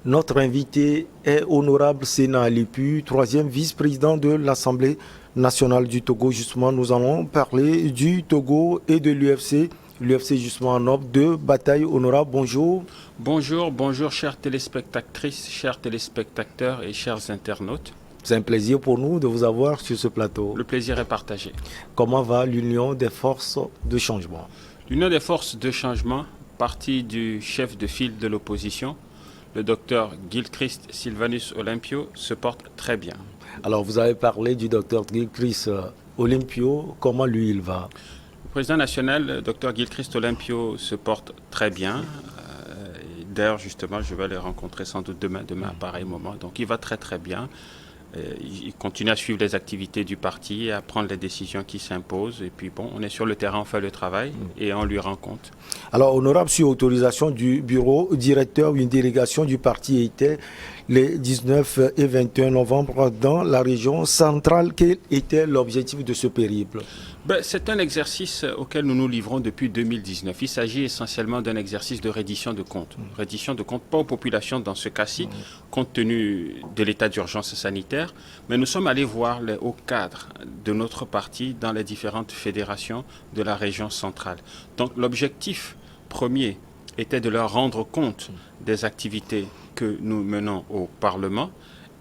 Notre invité est Honorable Sénat Alipu, troisième vice-président de l'Assemblée nationale du Togo. Justement, nous allons parler du Togo et de l'UFC. L'UFC, justement, en ordre de bataille. Honorable, bonjour. Bonjour, bonjour chères téléspectatrices, chers téléspectateurs et chers internautes. C'est un plaisir pour nous de vous avoir sur ce plateau. Le plaisir est partagé. Comment va l'Union des forces de changement? L'Union des forces de changement, parti du chef de file de l'opposition, le docteur Gilchrist Sylvanus Olympio, se porte très bien. Alors, vous avez parlé du docteur Gilchrist Olympio. Comment lui, il va? Le président national, le docteur Gilchrist Olympio, se porte très bien. D'ailleurs, justement, je vais les rencontrer sans doute demain à pareil moment. Donc, il va très très bien. Il continue à suivre les activités du parti, à prendre les décisions qui s'imposent. Et puis bon, on est sur le terrain, on fait le travail et on lui rend compte. Alors, honorable, sur autorisation du bureau directeur, une délégation du parti était les 19 et 21 novembre dans la région centrale. Quel était l'objectif de ce périple? C'est un exercice auquel nous nous livrons depuis 2019. Il s'agit essentiellement d'un exercice de reddition de comptes. Reddition de comptes, pas aux populations dans ce cas-ci, compte tenu de l'état d'urgence sanitaire, mais nous sommes allés voir les hauts cadres de notre parti dans les différentes fédérations de la région centrale. Donc l'objectif premier était de leur rendre compte des activités que nous menons au Parlement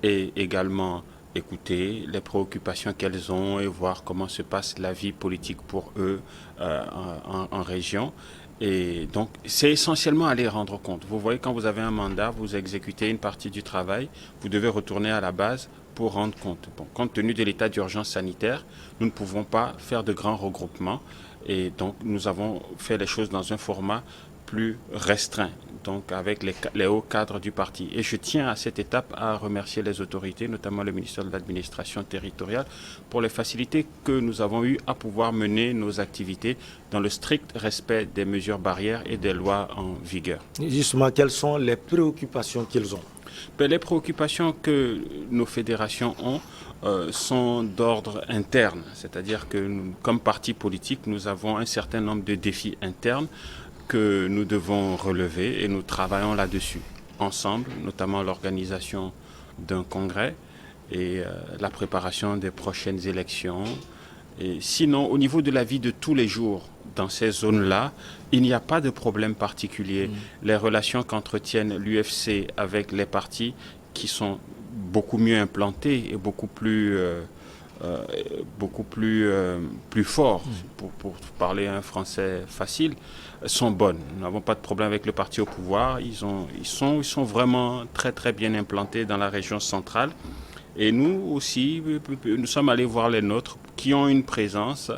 et également écouter les préoccupations qu'elles ont et voir comment se passe la vie politique pour eux en région. Et donc, c'est essentiellement aller rendre compte. Vous voyez, quand vous avez un mandat, vous exécutez une partie du travail, vous devez retourner à la base pour rendre compte. Bon, compte tenu de l'état d'urgence sanitaire, nous ne pouvons pas faire de grands regroupements et donc nous avons fait les choses dans un format plus restreint, donc avec les hauts cadres du parti. Et je tiens à cette étape à remercier les autorités, notamment le ministère de l'Administration territoriale, pour les facilités que nous avons eues à pouvoir mener nos activités dans le strict respect des mesures barrières et des lois en vigueur. Justement, quelles sont les préoccupations qu'ils ont? Les préoccupations que nos fédérations ont sont d'ordre interne, c'est-à-dire que nous, comme parti politique, nous avons un certain nombre de défis internes que nous devons relever et nous travaillons là-dessus ensemble, notamment l'organisation d'un congrès et la préparation des prochaines élections. Et sinon, au niveau de la vie de tous les jours dans ces zones-là, il n'y a pas de problème particulier. Les relations qu'entretiennent l'UFC avec les partis qui sont beaucoup mieux implantés et plus forts, pour parler un français facile, sont bonnes. Nous n'avons pas de problème avec le parti au pouvoir. Ils sont vraiment très très bien implantés dans la région centrale. Et nous aussi, nous sommes allés voir les nôtres qui ont une présence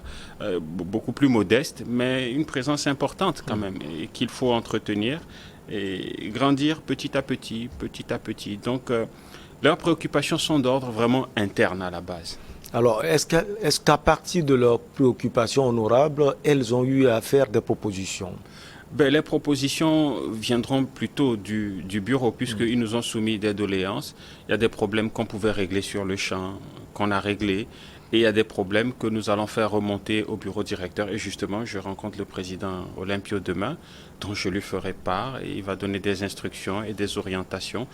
beaucoup plus modeste, mais une présence importante quand même, et qu'il faut entretenir et grandir petit à petit, petit à petit. Donc, leurs préoccupations sont d'ordre vraiment interne à la base. Alors, est-ce qu'à partir de leurs préoccupations honorables, elles ont eu à faire des propositions? Les propositions viendront plutôt du bureau, puisqu'ils nous ont soumis des doléances. Il y a des problèmes qu'on pouvait régler sur le champ, qu'on a réglés. Et il y a des problèmes que nous allons faire remonter au bureau directeur. Et justement, je rencontre le président Olympio demain, dont je lui ferai part. Et il va donner des instructions et des orientations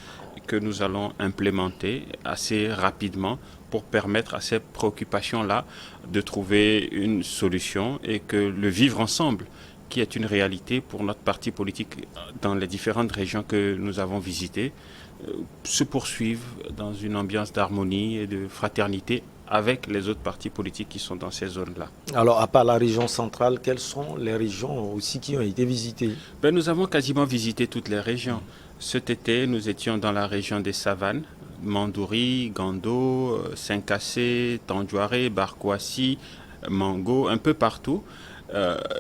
que nous allons implémenter assez rapidement pour permettre à ces préoccupations-là de trouver une solution et que le vivre ensemble, qui est une réalité pour notre parti politique dans les différentes régions que nous avons visitées, se poursuive dans une ambiance d'harmonie et de fraternité avec les autres partis politiques qui sont dans ces zones-là. Alors, à part la région centrale, quelles sont les régions aussi qui ont été visitées? Nous avons quasiment visité toutes les régions. Cet été, nous étions dans la région des Savanes, Mandouri, Gando, Saint-Cassé, Tandjouaré, Barkouassi, Mango, un peu partout.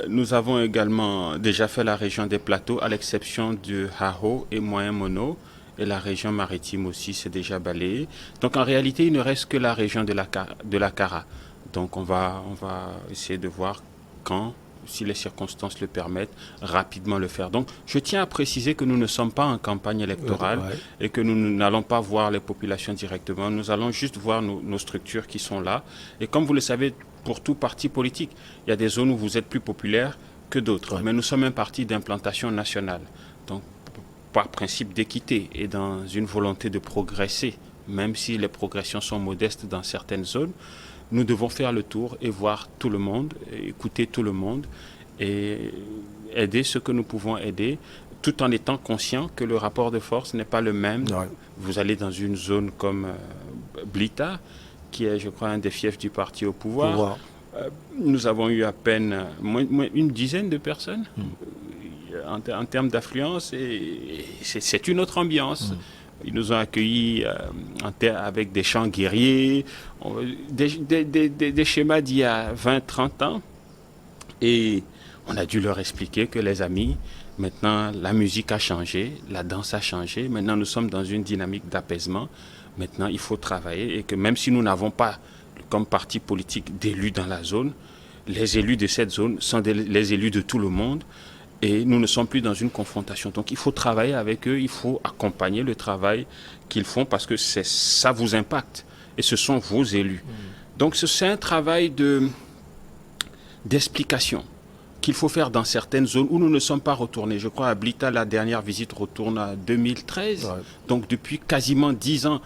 Nous avons également déjà fait la région des plateaux, à l'exception de Haho et Moyen-Mono. Et la région maritime aussi, c'est déjà balayé. Donc en réalité, il ne reste que la région de la Kara. Donc on va essayer de voir quand, si les circonstances le permettent, rapidement le faire. Donc je tiens à préciser que nous ne sommes pas en campagne électorale et que nous n'allons pas voir les populations directement. Nous allons juste voir nos structures qui sont là. Et comme vous le savez, pour tout parti politique, il y a des zones où vous êtes plus populaire que d'autres. Mais nous sommes un parti d'implantation nationale. Donc par principe d'équité et dans une volonté de progresser, même si les progressions sont modestes dans certaines zones, nous devons faire le tour et voir tout le monde, écouter tout le monde et aider ce que nous pouvons aider, tout en étant conscient que le rapport de force n'est pas le même. Ouais. Vous allez dans une zone comme Blita, qui est, je crois, un des fiefs du parti au pouvoir. Nous avons eu à peine une dizaine de personnes en termes d'affluence, et c'est une autre ambiance. Ils nous ont accueillis avec des chants guerriers, des schémas d'il y a 20-30 ans. Et on a dû leur expliquer que les amis, maintenant la musique a changé, la danse a changé, maintenant nous sommes dans une dynamique d'apaisement. Maintenant il faut travailler et que même si nous n'avons pas comme parti politique d'élus dans la zone, les élus de cette zone sont les élus de tout le monde. Et nous ne sommes plus dans une confrontation. Donc il faut travailler avec eux, il faut accompagner le travail qu'ils font parce que ça vous impacte. Et ce sont vos élus. Donc c'est un travail d'explication qu'il faut faire dans certaines zones où nous ne sommes pas retournés. Je crois à Blita, la dernière visite retourne à 2013. Ouais. Donc depuis quasiment 10 ans.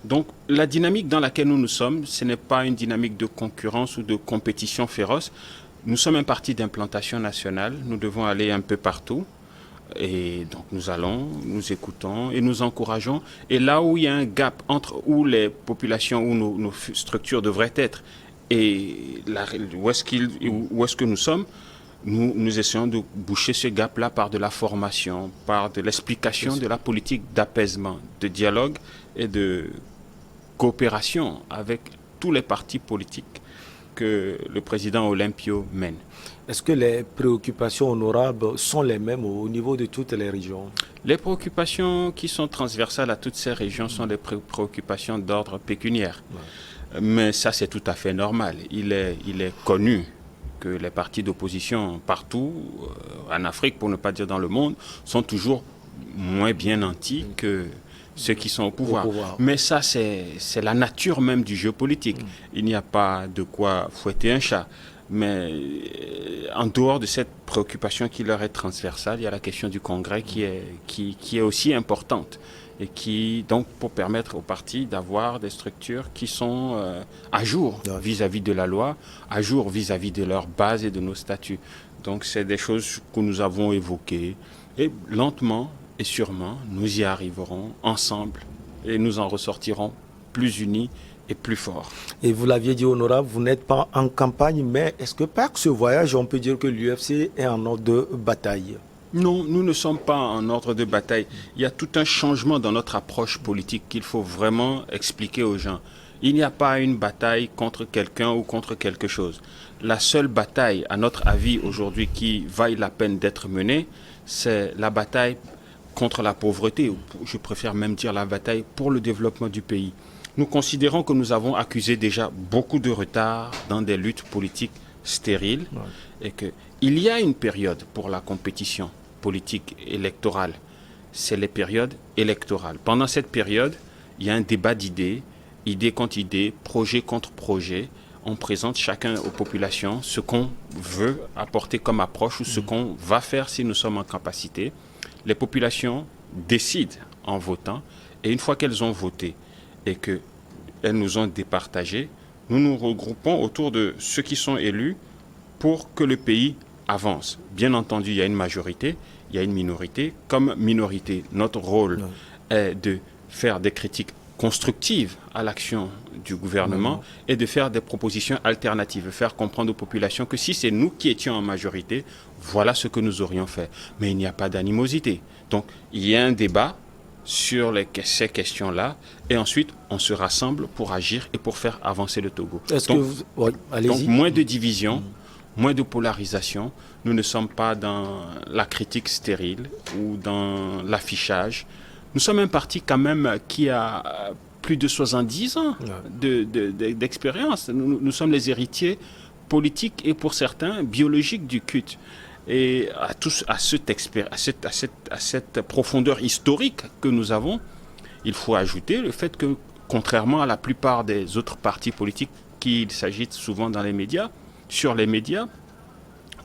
Donc la dynamique dans laquelle nous sommes, ce n'est pas une dynamique de concurrence ou de compétition féroce. Nous sommes un parti d'implantation nationale, nous devons aller un peu partout et donc nous allons, nous écoutons et nous encourageons. Et là où il y a un gap entre où les populations, où nos structures devraient être et où est-ce que nous sommes, nous essayons de boucher ce gap-là par de la formation, par de l'explication de la politique d'apaisement, de dialogue et de coopération avec tous les partis politiques que le président Olympio mène. Est-ce que les préoccupations honorables sont les mêmes au niveau de toutes les régions? Les préoccupations qui sont transversales à toutes ces régions sont des préoccupations d'ordre pécuniaire. Ouais. Mais ça, c'est tout à fait normal. Il est connu que les partis d'opposition partout, en Afrique, pour ne pas dire dans le monde, sont toujours moins bien nantis que ceux qui sont au pouvoir. Mais ça, c'est la nature même du jeu politique. Il n'y a pas de quoi fouetter un chat. Mais en dehors de cette préoccupation qui leur est transversale, il y a la question du Congrès qui est aussi importante. Et qui, donc, pour permettre aux partis d'avoir des structures qui sont à jour vis-à-vis de la loi, à jour vis-à-vis de leurs bases et de nos statuts. Donc, c'est des choses que nous avons évoquées. Et lentement, et sûrement, nous y arriverons ensemble et nous en ressortirons plus unis et plus forts. Et vous l'aviez dit, honorable, vous n'êtes pas en campagne, mais est-ce que par ce voyage, on peut dire que l'UFC est en ordre de bataille? Non, nous ne sommes pas en ordre de bataille. Il y a tout un changement dans notre approche politique qu'il faut vraiment expliquer aux gens. Il n'y a pas une bataille contre quelqu'un ou contre quelque chose. La seule bataille, à notre avis, aujourd'hui, qui vaille la peine d'être menée, c'est la bataille contre la pauvreté, je préfère même dire la bataille pour le développement du pays. Nous considérons que nous avons accusé déjà beaucoup de retard dans des luttes politiques stériles et qu'il y a une période pour la compétition politique électorale. C'est les périodes électorales. Pendant cette période, il y a un débat d'idées, idées contre idées, projet contre projet. On présente chacun aux populations ce qu'on veut apporter comme approche ou ce qu'on va faire si nous sommes en capacité. Les populations décident en votant et une fois qu'elles ont voté et qu'elles nous ont départagés, nous nous regroupons autour de ceux qui sont élus pour que le pays avance. Bien entendu, il y a une majorité, il y a une minorité. Comme minorité, notre rôle est de faire des critiques constructives à l'action du gouvernement et de faire des propositions alternatives, faire comprendre aux populations que si c'est nous qui étions en majorité, voilà ce que nous aurions fait. Mais il n'y a pas d'animosité. Donc, il y a un débat sur ces questions-là et ensuite, on se rassemble pour agir et pour faire avancer le Togo. Donc, moins de division, moins de polarisation. Nous ne sommes pas dans la critique stérile ou dans l'affichage. Nous sommes un parti quand même qui a plus de 70 ans d'expérience. Nous sommes les héritiers politiques et pour certains biologiques du CUT. Et à cette profondeur historique que nous avons, il faut ajouter le fait que, contrairement à la plupart des autres partis politiques qui s'agitent souvent dans les médias, sur les médias,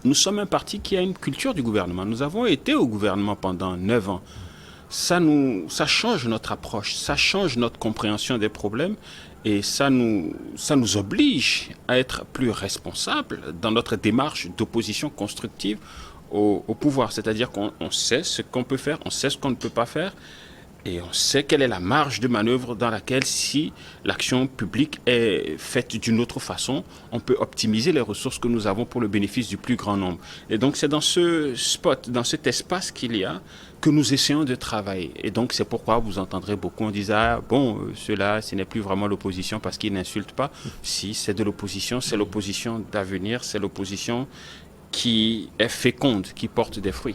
nous sommes un parti qui a une culture du gouvernement. Nous avons été au gouvernement pendant 9 ans. ça change notre approche, ça change notre compréhension des problèmes et ça nous oblige à être plus responsables dans notre démarche d'opposition constructive au pouvoir. C'est-à-dire qu'on sait ce qu'on peut faire, on sait ce qu'on ne peut pas faire et on sait quelle est la marge de manœuvre dans laquelle, si l'action publique est faite d'une autre façon, on peut optimiser les ressources que nous avons pour le bénéfice du plus grand nombre. Et donc c'est dans ce spot, dans cet espace qu'il y a, que nous essayons de travailler. Et donc c'est pourquoi vous entendrez beaucoup, on disait, cela, ce n'est plus vraiment l'opposition parce qu'ils n'insultent pas. Si, c'est de l'opposition, c'est l'opposition d'avenir, c'est l'opposition qui est féconde, qui porte des fruits.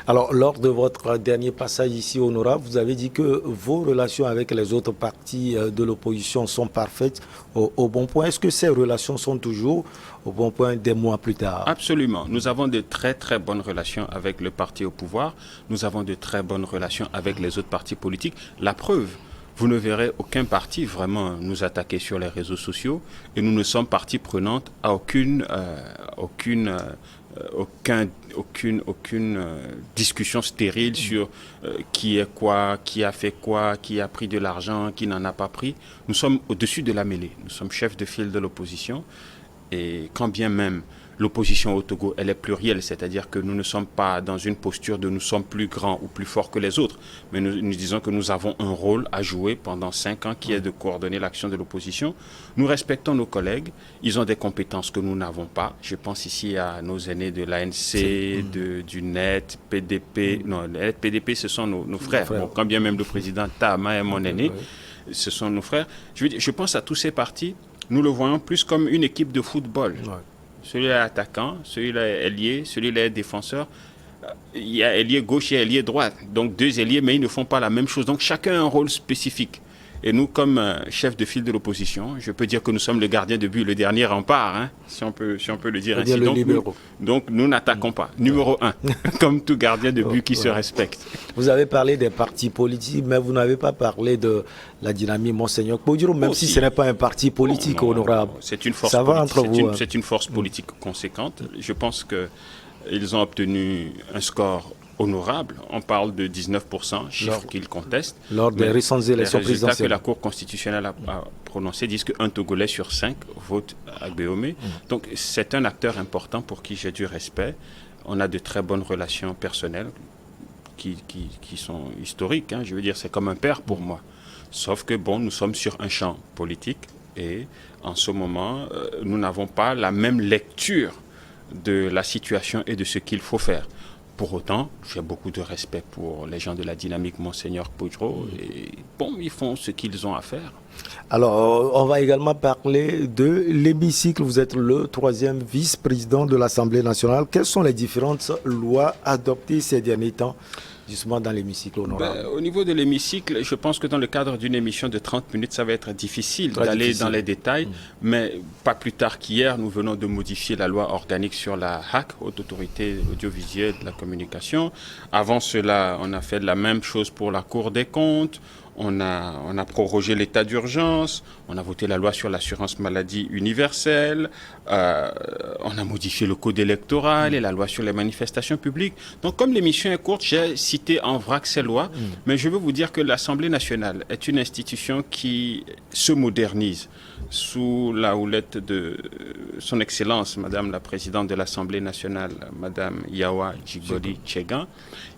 Alors, lors de votre dernier passage ici, honorable, vous avez dit que vos relations avec les autres partis de l'opposition sont parfaites au bon point. Est-ce que ces relations sont toujours au bon point des mois plus tard? Absolument. Nous avons de très très bonnes relations avec le parti au pouvoir. Nous avons de très bonnes relations avec les autres partis politiques. La preuve, vous ne verrez aucun parti vraiment nous attaquer sur les réseaux sociaux et nous ne sommes partie prenante à aucune discussion stérile sur qui est quoi, qui a fait quoi, qui a pris de l'argent, qui n'en a pas pris. Nous sommes au-dessus de la mêlée. Nous sommes chefs de file de l'opposition et quand bien même l'opposition au Togo, elle est plurielle, c'est-à-dire que nous ne sommes pas dans une posture de nous sommes plus grands ou plus forts que les autres, mais nous disons que nous avons un rôle à jouer pendant 5 ans qui est de coordonner l'action de l'opposition. Nous respectons nos collègues, ils ont des compétences que nous n'avons pas. Je pense ici à nos aînés de l'ANC, du NET, PDP. Non, le PDP, ce sont nos frères. Bon, quand bien même le président Tama est mon aîné, ce sont nos frères. Je pense à tous ces partis, nous le voyons plus comme une équipe de football. Celui-là est attaquant, celui-là est ailier, celui-là est défenseur. Il y a ailier gauche et ailier droite. Donc 2 ailiers, mais ils ne font pas la même chose. Donc chacun a un rôle spécifique. Et nous, comme chef de file de l'opposition, je peux dire que nous sommes le gardien de but, le dernier rempart, hein, si on peut le dire ainsi. Donc nous n'attaquons pas. Numéro 1, comme tout gardien de but qui se respecte. Vous avez parlé des partis politiques, mais vous n'avez pas parlé de la dynamique Monseigneur Kpodjiro, même si ce n'est pas un parti politique, honorable. C'est une force Ça va politique. entre vous. C'est une force politique conséquente. Je pense qu'ils ont obtenu un score honorable. On parle de 19%, chiffre qu'ils contestent. Lors des récentes élections présidentielles. Les résultats que la Cour constitutionnelle a prononcés disent qu'un Togolais sur 5 vote à Gbéomé. Donc c'est un acteur important pour qui j'ai du respect. On a de très bonnes relations personnelles qui sont historiques. Hein. Je veux dire, c'est comme un père pour moi. Sauf que, nous sommes sur un champ politique et en ce moment, nous n'avons pas la même lecture de la situation et de ce qu'il faut faire. Pour autant, j'ai beaucoup de respect pour les gens de la dynamique Monseigneur Kpodjiro et ils font ce qu'ils ont à faire. Alors, on va également parler de l'hémicycle. Vous êtes le 3e vice-président de l'Assemblée nationale. Quelles sont les différentes lois adoptées ces derniers temps, justement dans l'hémicycle honorable? Au niveau de l'hémicycle, je pense que dans le cadre d'une émission de 30 minutes, ça va être difficile d'aller dans les détails. Mais pas plus tard qu'hier, nous venons de modifier la loi organique sur la HAC, Haute Autorité audiovisuelle de la communication. Avant cela, on a fait la même chose pour la Cour des comptes. On a prorogé l'état d'urgence, on a voté la loi sur l'assurance maladie universelle, on a modifié le code électoral et la loi sur les manifestations publiques. Donc comme l'émission est courte, j'ai cité en vrac ces lois, mais je veux vous dire que l'Assemblée nationale est une institution qui se modernise sous la houlette de son Excellence, Madame la Présidente de l'Assemblée nationale, Madame Yawa Djiboli Tchegan.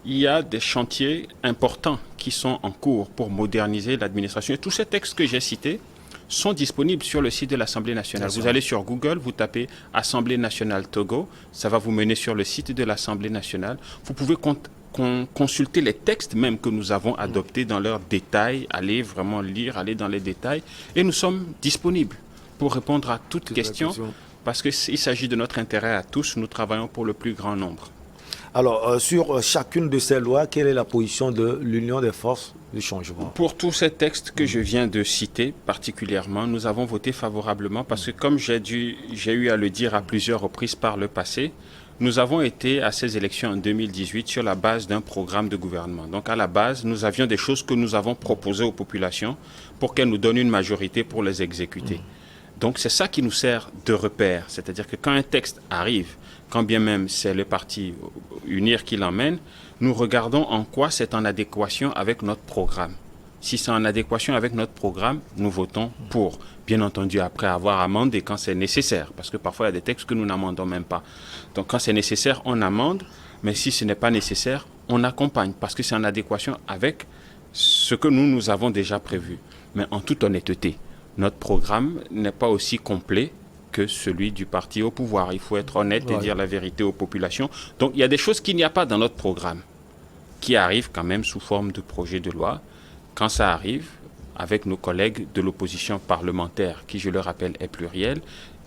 Il y a des chantiers importants qui sont en cours pour moderniser l'administration. Et tous ces textes que j'ai cités sont disponibles sur le site de l'Assemblée nationale. Vous allez sur Google, vous tapez Assemblée nationale Togo, ça va vous mener sur le site de l'Assemblée nationale. Vous pouvez consulter les textes même que nous avons adoptés dans leurs détails, aller vraiment lire, aller dans les détails. Et nous sommes disponibles pour répondre à toute question parce qu'il s'agit de notre intérêt à tous. Nous travaillons pour le plus grand nombre. Alors, sur chacune de ces lois, quelle est la position de l'Union des forces du changement? Pour tous ces textes que je viens de citer particulièrement, nous avons voté favorablement parce que comme j'ai eu à le dire à plusieurs reprises par le passé, nous avons été à ces élections en 2018 sur la base d'un programme de gouvernement. Donc à la base, nous avions des choses que nous avons proposées aux populations pour qu'elles nous donnent une majorité pour les exécuter. Donc c'est ça qui nous sert de repère. C'est-à-dire que quand un texte arrive, quand bien même c'est le parti UNIR qui l'emmène, nous regardons en quoi c'est en adéquation avec notre programme. Si c'est en adéquation avec notre programme, nous votons pour. Bien entendu, après avoir amendé quand c'est nécessaire, parce que parfois il y a des textes que nous n'amendons même pas. Donc quand c'est nécessaire, on amende, mais si ce n'est pas nécessaire, on accompagne, parce que c'est en adéquation avec ce que nous avons déjà prévu. Mais en toute honnêteté, notre programme n'est pas aussi complet que celui du parti au pouvoir. Il faut être honnête et dire la vérité aux populations. Donc il y a des choses qu'il n'y a pas dans notre programme, qui arrivent quand même sous forme de projet de loi. Quand ça arrive, avec nos collègues de l'opposition parlementaire, qui, je le rappelle, est plurielle,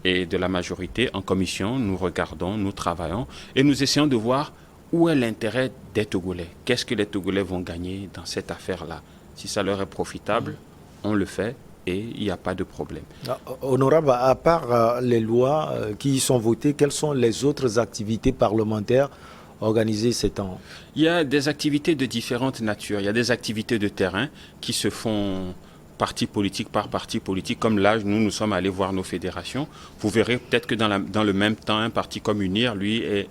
et de la majorité, en commission, nous regardons, nous travaillons, et nous essayons de voir où est l'intérêt des Togolais. Qu'est-ce que les Togolais vont gagner dans cette affaire-là? Si ça leur est profitable, on le fait, et il n'y a pas de problème. Honorable, à part les lois qui y sont votées, quelles sont les autres activités parlementaires organisées ces temps? Il y a des activités de différentes natures. Il y a des activités de terrain qui se font parti politique par parti politique. Comme là, nous sommes allés voir nos fédérations. Vous verrez peut-être que dans le même temps, un parti comme UNIR, lui, est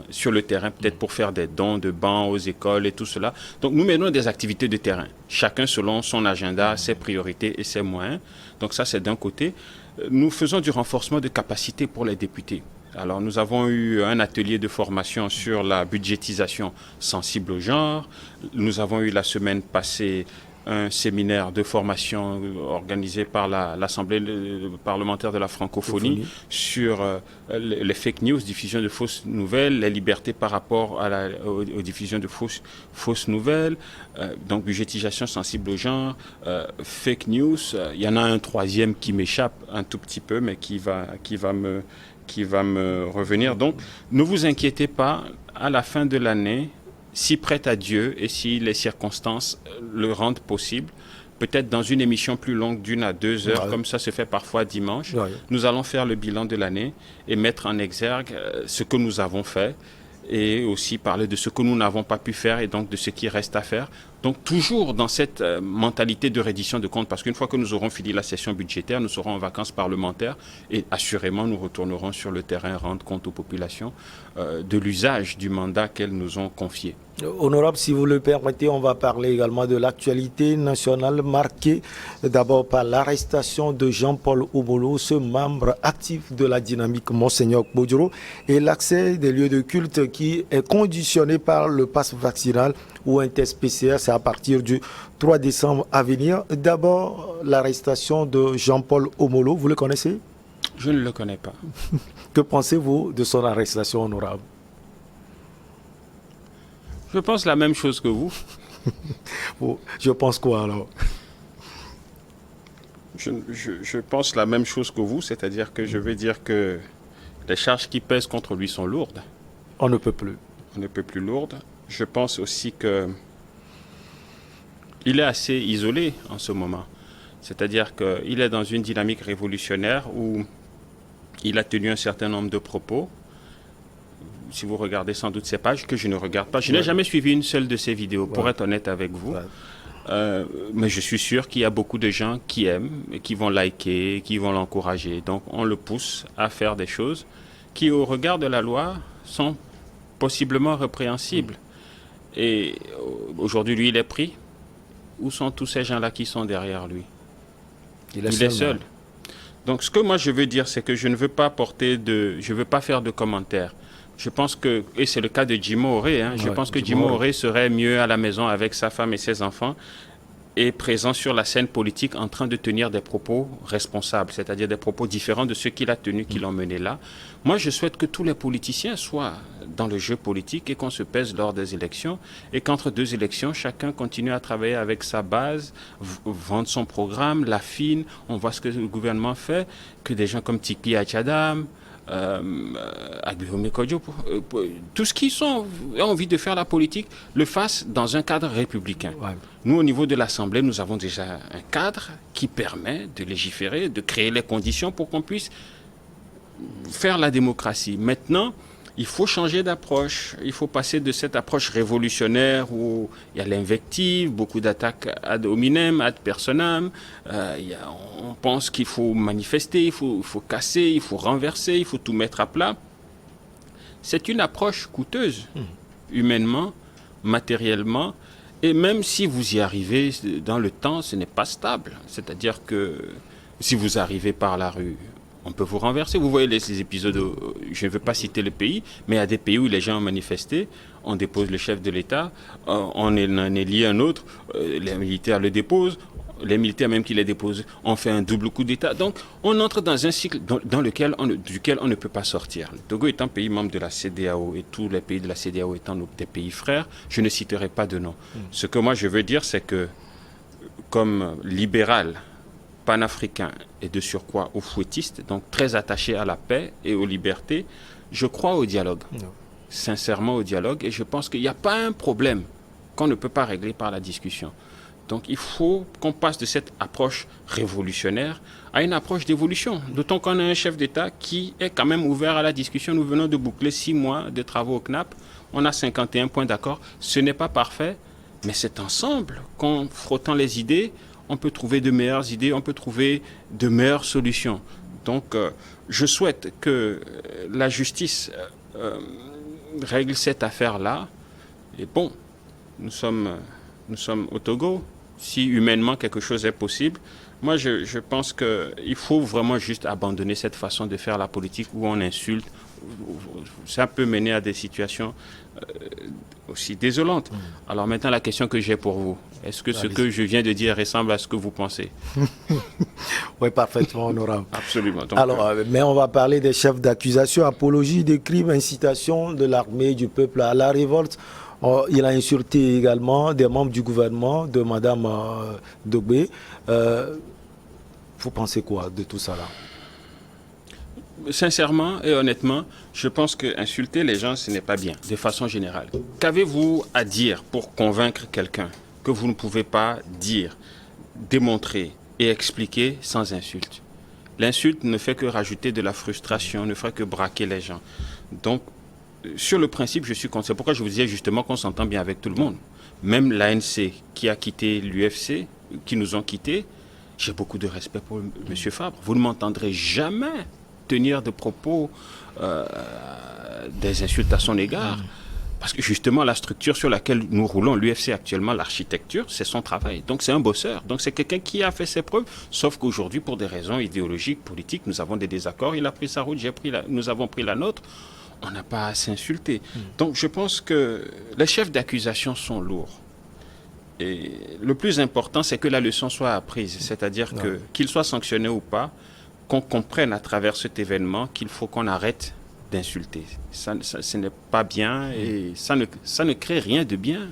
sur le terrain, peut-être pour faire des dons de bancs aux écoles et tout cela. Donc, nous menons des activités de terrain, chacun selon son agenda, ses priorités et ses moyens. Donc, ça, c'est d'un côté. Nous faisons du renforcement de capacité pour les députés. Alors, nous avons eu un atelier de formation sur la budgétisation sensible au genre. Nous avons eu la semaine passée un séminaire de formation organisé par l'Assemblée parlementaire de la francophonie sur les fake news, diffusion de fausses nouvelles, les libertés par rapport aux diffusions de fausses nouvelles, donc budgétisation sensible au genre, fake news. Il y en a un troisième qui m'échappe un tout petit peu, mais qui va me revenir. Donc, ne vous inquiétez pas, à la fin de l'année, si prête à Dieu et si les circonstances le rendent possible, peut-être dans une émission plus longue d'1 à 2 heures, comme ça se fait parfois dimanche, nous allons faire le bilan de l'année et mettre en exergue ce que nous avons fait et aussi parler de ce que nous n'avons pas pu faire et donc de ce qui reste à faire. Donc toujours dans cette mentalité de reddition de comptes, parce qu'une fois que nous aurons fini la session budgétaire, nous serons en vacances parlementaires et assurément nous retournerons sur le terrain rendre compte aux populations de l'usage du mandat qu'elles nous ont confié. Honorable, si vous le permettez, on va parler également de l'actualité nationale marquée d'abord par l'arrestation de Jean-Paul Omolo, ce membre actif de la dynamique Monseigneur Gbodjoro, et l'accès des lieux de culte qui est conditionné par le pass vaccinal ou un test PCR, c'est à partir du 3 décembre à venir. D'abord, l'arrestation de Jean-Paul Omolo, vous le connaissez? Je ne le connais pas. Que pensez-vous de son arrestation, honorable? Je pense la même chose que vous. Je pense quoi alors? Je pense la même chose que vous, c'est-à-dire que je vais dire que les charges qui pèsent contre lui sont lourdes. On ne peut plus. On ne peut plus lourdes. Je pense aussi que il est assez isolé en ce moment. C'est-à-dire qu'il est dans une dynamique révolutionnaire où il a tenu un certain nombre de propos. Si vous regardez sans doute ces pages, que je ne regarde pas. Je n'ai jamais suivi une seule de ces vidéos, pour être honnête avec vous. Mais je suis sûr qu'il y a beaucoup de gens qui aiment, et qui vont liker, qui vont l'encourager. Donc on le pousse à faire des choses qui, au regard de la loi, sont possiblement répréhensibles. Et aujourd'hui, lui, il est pris. Où sont tous ces gens-là qui sont derrière lui? Il est seul. Donc ce que moi je veux dire, c'est que je ne veux pas je veux pas faire de commentaires. Je pense que, et c'est le cas de Jimo Oré, je pense que Jimo Oré serait mieux à la maison avec sa femme et ses enfants et présent sur la scène politique en train de tenir des propos responsables, c'est-à-dire des propos différents de ceux qu'il a tenus, qui l'ont mené là. Moi, je souhaite que tous les politiciens soient dans le jeu politique et qu'on se pèse lors des élections et qu'entre deux élections, chacun continue à travailler avec sa base, vendre son programme, l'affine, on voit ce que le gouvernement fait, que des gens comme Tiki Achadam, tous qui ont envie de faire la politique le fassent dans un cadre républicain. Nous, au niveau de l'Assemblée, nous avons déjà un cadre qui permet de légiférer, de créer les conditions pour qu'on puisse faire la démocratie. Maintenant, il faut changer d'approche. Il faut passer de cette approche révolutionnaire où il y a l'invective, beaucoup d'attaques ad hominem, ad personam. On pense qu'il faut manifester, il faut casser, il faut renverser, il faut tout mettre à plat. C'est une approche coûteuse, humainement, matériellement. Et même si vous y arrivez dans le temps, ce n'est pas stable. C'est-à-dire que si vous arrivez par la rue, on peut vous renverser. Vous voyez ces épisodes, je ne veux pas citer le pays, mais il y a des pays où les gens ont manifesté, on dépose le chef de l'État, on en élit un autre, les militaires le déposent, les militaires même qui les déposent, on fait un double coup d'État. Donc on entre dans un cycle duquel on ne peut pas sortir. Le Togo est un pays membre de la CEDEAO et tous les pays de la CEDEAO étant des pays frères, je ne citerai pas de nom. Ce que moi je veux dire, c'est que comme libéral, panafricain et de surcroît au fouettiste, donc très attaché à la paix et aux libertés, je crois au dialogue. Non. Sincèrement au dialogue, et je pense qu'il n'y a pas un problème qu'on ne peut pas régler par la discussion. Donc il faut qu'on passe de cette approche révolutionnaire à une approche d'évolution. D'autant qu'on a un chef d'État qui est quand même ouvert à la discussion. Nous venons de boucler 6 mois de travaux au CNAP. On a 51 points d'accord. Ce n'est pas parfait, mais c'est ensemble qu'en frottant les idées, on peut trouver de meilleures idées, on peut trouver de meilleures solutions. Donc je souhaite que la justice règle cette affaire-là. Et bon, nous sommes au Togo. Si humainement quelque chose est possible, moi je pense qu'il faut vraiment juste abandonner cette façon de faire la politique où on insulte. Ça peut mener à des situations aussi désolantes. Alors maintenant, la question que j'ai pour vous, est-ce que ce que je viens de dire ressemble à ce que vous pensez? Oui, parfaitement, honorable. Absolument. Donc, alors, mais on va parler des chefs d'accusation, apologie des crimes, incitation de l'armée du peuple à la révolte. Il a insulté également des membres du gouvernement de Mme Dogbe. Vous pensez quoi de tout ça là? Sincèrement et honnêtement, je pense que insulter les gens, ce n'est pas bien, de façon générale. Qu'avez-vous à dire pour convaincre quelqu'un que vous ne pouvez pas dire, démontrer et expliquer sans insulte? L'insulte ne fait que rajouter de la frustration, ne fait que braquer les gens. Donc, sur le principe, je suis contre. C'est pourquoi je vous disais justement qu'on s'entend bien avec tout le monde. Même l'ANC qui a quitté l'UFC, qui nous ont quittés, j'ai beaucoup de respect pour M. Fabre. Vous ne m'entendrez jamais tenir de propos des insultes à son égard. Parce que justement, la structure sur laquelle nous roulons, l'UFC actuellement, l'architecture, c'est son travail. Donc c'est un bosseur. Donc c'est quelqu'un qui a fait ses preuves. Sauf qu'aujourd'hui, pour des raisons idéologiques, politiques, nous avons des désaccords. Il a pris sa route, nous avons pris la nôtre. On n'a pas à s'insulter. Donc je pense que les chefs d'accusation sont lourds. Et le plus important, c'est que la leçon soit apprise. C'est-à-dire qu'ils soient sanctionnés ou pas, qu'on comprenne à travers cet événement qu'il faut qu'on arrête d'insulter. Ce n'est pas bien et ça ne crée rien de bien.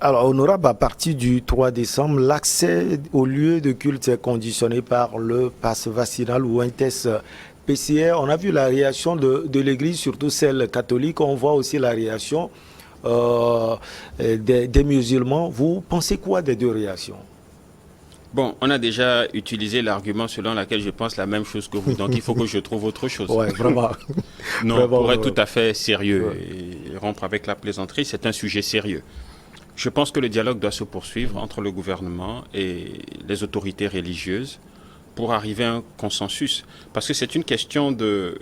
Alors, honorable, à partir du 3 décembre, l'accès aux lieux de culte est conditionné par le pass vaccinal ou un test PCR. On a vu la réaction de l'Église, surtout celle catholique. On voit aussi la réaction des musulmans. Vous pensez quoi des deux réactions? Bon, on a déjà utilisé l'argument selon lequel je pense la même chose que vous. Donc, il faut que je trouve autre chose. Oui, vraiment. Non, vraiment, pour être tout à fait sérieux et rompre avec la plaisanterie, c'est un sujet sérieux. Je pense que le dialogue doit se poursuivre entre le gouvernement et les autorités religieuses pour arriver à un consensus. Parce que c'est une question de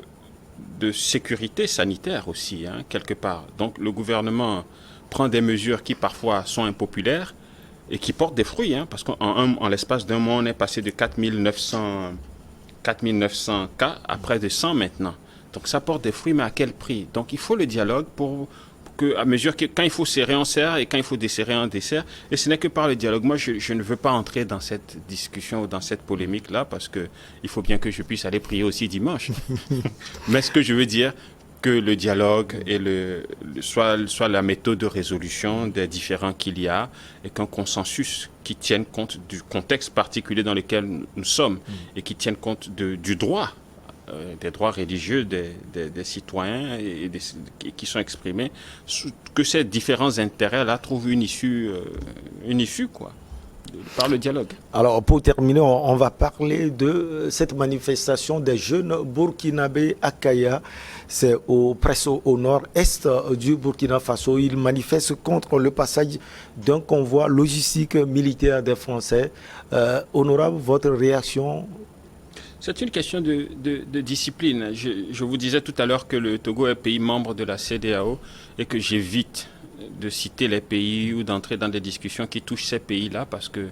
sécurité sanitaire aussi, hein, quelque part. Donc, le gouvernement prend des mesures qui parfois sont impopulaires et qui portent des fruits, hein, parce qu'en l'espace d'un mois, on est passé de 4900 cas à près de 100 maintenant. Donc ça porte des fruits, mais à quel prix? Donc il faut le dialogue pour que, à mesure que quand il faut serrer, on serre, et quand il faut desserrer, on desserre. Et ce n'est que par le dialogue. Moi, je ne veux pas entrer dans cette discussion ou dans cette polémique-là, parce qu'il faut bien que je puisse aller prier aussi dimanche. Mais ce que je veux dire, que le dialogue et soit la méthode de résolution des différends qu'il y a et qu'un consensus qui tienne compte du contexte particulier dans lequel nous sommes et qui tienne compte du droit, des droits religieux des citoyens et qui sont exprimés, que ces différents intérêts-là trouvent une issue quoi, par le dialogue. Alors, pour terminer, on va parler de cette manifestation des jeunes burkinabés à Kaya. C'est presque au nord-est du Burkina Faso. Ils manifestent contre le passage d'un convoi logistique militaire des Français. Honorable, votre réaction? C'est une question de discipline. Je vous disais tout à l'heure que le Togo est pays membre de la CEDEAO et que j'évite de citer les pays ou d'entrer dans des discussions qui touchent ces pays-là parce que,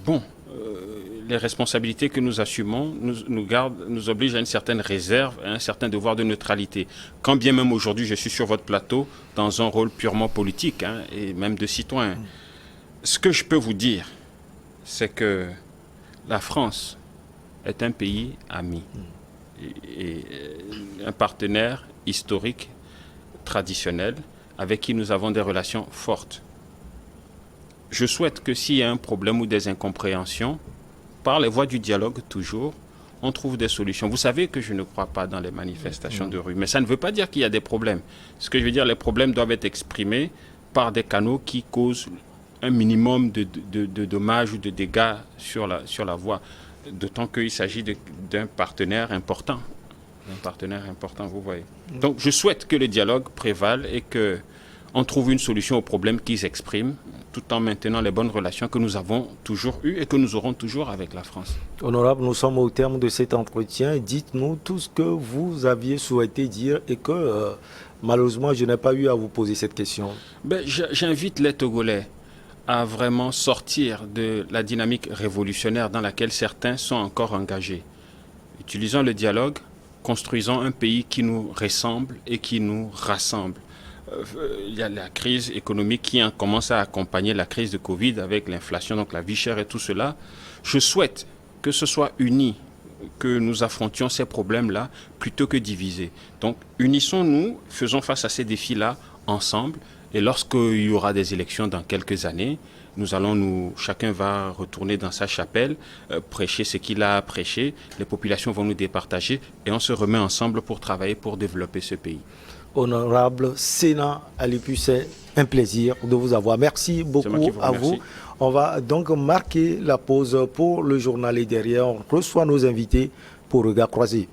bon, les responsabilités que nous assumons nous obligent à une certaine réserve, à un certain devoir de neutralité. Quand bien même aujourd'hui je suis sur votre plateau dans un rôle purement politique et même de citoyen. Ce que je peux vous dire, c'est que la France est un pays ami et un partenaire historique, traditionnel, avec qui nous avons des relations fortes. Je souhaite que s'il y a un problème ou des incompréhensions, par les voies du dialogue toujours, on trouve des solutions. Vous savez que je ne crois pas dans les manifestations de rue, mais ça ne veut pas dire qu'il y a des problèmes. Ce que je veux dire, les problèmes doivent être exprimés par des canaux qui causent un minimum de dommages ou de dégâts sur la voie, d'autant qu'il s'agit d'un partenaire important. Un partenaire important, vous voyez. Donc je souhaite que le dialogue prévale et qu'on trouve une solution aux problèmes qu'ils expriment, tout en maintenant les bonnes relations que nous avons toujours eues et que nous aurons toujours avec la France. Honorable, nous sommes au terme de cet entretien. Dites-nous tout ce que vous aviez souhaité dire et que malheureusement je n'ai pas eu à vous poser cette question. J'invite les Togolais à vraiment sortir de la dynamique révolutionnaire dans laquelle certains sont encore engagés. Utilisons le dialogue, construisons un pays qui nous ressemble et qui nous rassemble. Il y a la crise économique qui commence à accompagner la crise de Covid avec l'inflation, donc la vie chère et tout cela. Je souhaite que ce soit uni, que nous affrontions ces problèmes-là plutôt que divisés. Donc unissons-nous, faisons face à ces défis-là ensemble. Et lorsqu'il y aura des élections dans quelques années, chacun va retourner dans sa chapelle, prêcher ce qu'il a prêché, les populations vont nous départager et on se remet ensemble pour travailler pour développer ce pays. Honorable Sénat Alipu, c'est un plaisir de vous avoir. Merci beaucoup à vous. On va donc marquer la pause pour le journal et derrière, on reçoit nos invités pour Regard Croisé.